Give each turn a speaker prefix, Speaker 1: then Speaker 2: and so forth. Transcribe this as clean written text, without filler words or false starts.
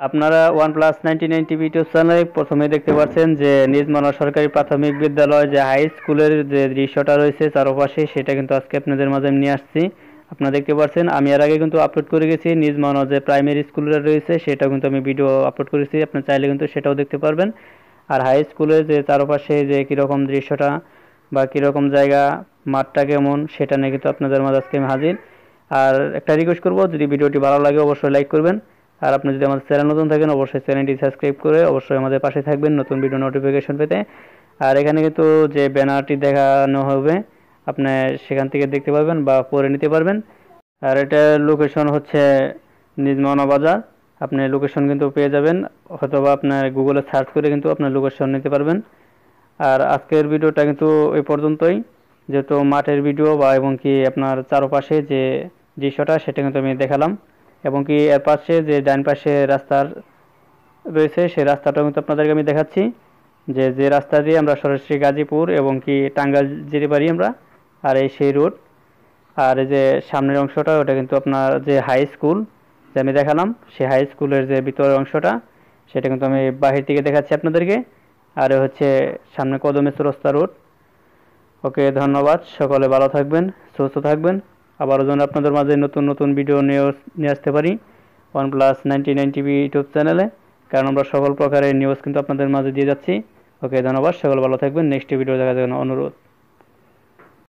Speaker 1: আপনারা OnePlus 99 TV YouTube চ্যানেলে প্রথমে দেখতে পাচ্ছেন যে নিজ মানা সরকারি প্রাথমিক বিদ্যালয় যে হাই স্কুলের যে দৃশ্যটা রয়েছে চারপাশে সেটা কিন্তু আজকে আপনাদের মাঝে নিয়ে আসছি। আপনারা দেখতে পাচ্ছেন আমি এর আগে কিন্তু আপলোড করে গেছি নিজ মানা যে প্রাইমারি স্কুলটা রয়েছে সেটা কিন্তু আমি ভিডিও আপলোড করেছি, আপনারা চাইলে কিন্তু সেটাও দেখতে পারবেন। আর হাই স্কুলের যে চারপাশে যে কীরকম দৃশ্যটা বা কীরকম জায়গা মাঠটা কেমন সেটা নিয়ে কিন্তু আপনাদের মাঝে আজকে আমি হাজির। আর একটা রিকোয়েস্ট করবো, যদি ভিডিওটি ভালো লাগে অবশ্যই লাইক করবেন। আর আপনি যদি আমাদের চ্যানেল নতুন থাকেন অবশ্যই চ্যানেলটি সাবস্ক্রাইব করে অবশ্যই আমাদের পাশে থাকবেন নতুন ভিডিও নোটিফিকেশন পেতে। আর এখানে কিন্তু যে ব্যানারটি দেখানো হবে আপনি সেখান থেকে দেখতে পারবেন বা পড়ে নিতে পারবেন। আর এটার লোকেশন হচ্ছে নিজ মাওনা বাজার, আপনি লোকেশন কিন্তু পেয়ে যাবেন, অথবা আপনার গুগলে সার্চ করে কিন্তু আপনার লোকেশন নিতে পারবেন। আর আজকের ভিডিওটা কিন্তু এই পর্যন্তই, যেহেতু মাঠের ভিডিও বা এবং কি আপনার চারপাশে যে দৃশ্যটা সেটা কিন্তু আমি দেখালাম, এবং কি এর পাশে যে ডান পাশে রাস্তার রয়েছে সেই রাস্তাটা কিন্তু আপনাদেরকে আমি দেখাচ্ছি, যে যে রাস্তা দিয়ে আমরা সরাসরি গাজীপুর এবং কি টাঙ্গাইল যেতে পারি আমরা, আর এই সেই রোড। আর এই যে সামনের অংশটা ওটা কিন্তু আপনার যে হাই স্কুল যে আমি দেখালাম সেই হাই স্কুলের যে ভিতরের অংশটা সেটা কিন্তু আমি বাহির থেকে দেখাচ্ছি আপনাদেরকে। আর হচ্ছে সামনে কদমে চৌরাস্তা রোড। ওকে, ধন্যবাদ, সকলে ভালো থাকবেন, সুস্থ থাকবেন। আবারও যেন আপনাদের মাঝে নতুন নতুন ভিডিও নিয়ে আসতে পারি OnePlus 99 টিভি ইউটিউব চ্যানেলে, কারণ আমরা সকল প্রকারের নিউজ কিন্তু আপনাদের মাঝে দিয়ে যাচ্ছি। ওকে, ধন্যবাদ, সকলে ভালো থাকবেন, নেক্সট ভিডিও দেখার জন্য অনুরোধ।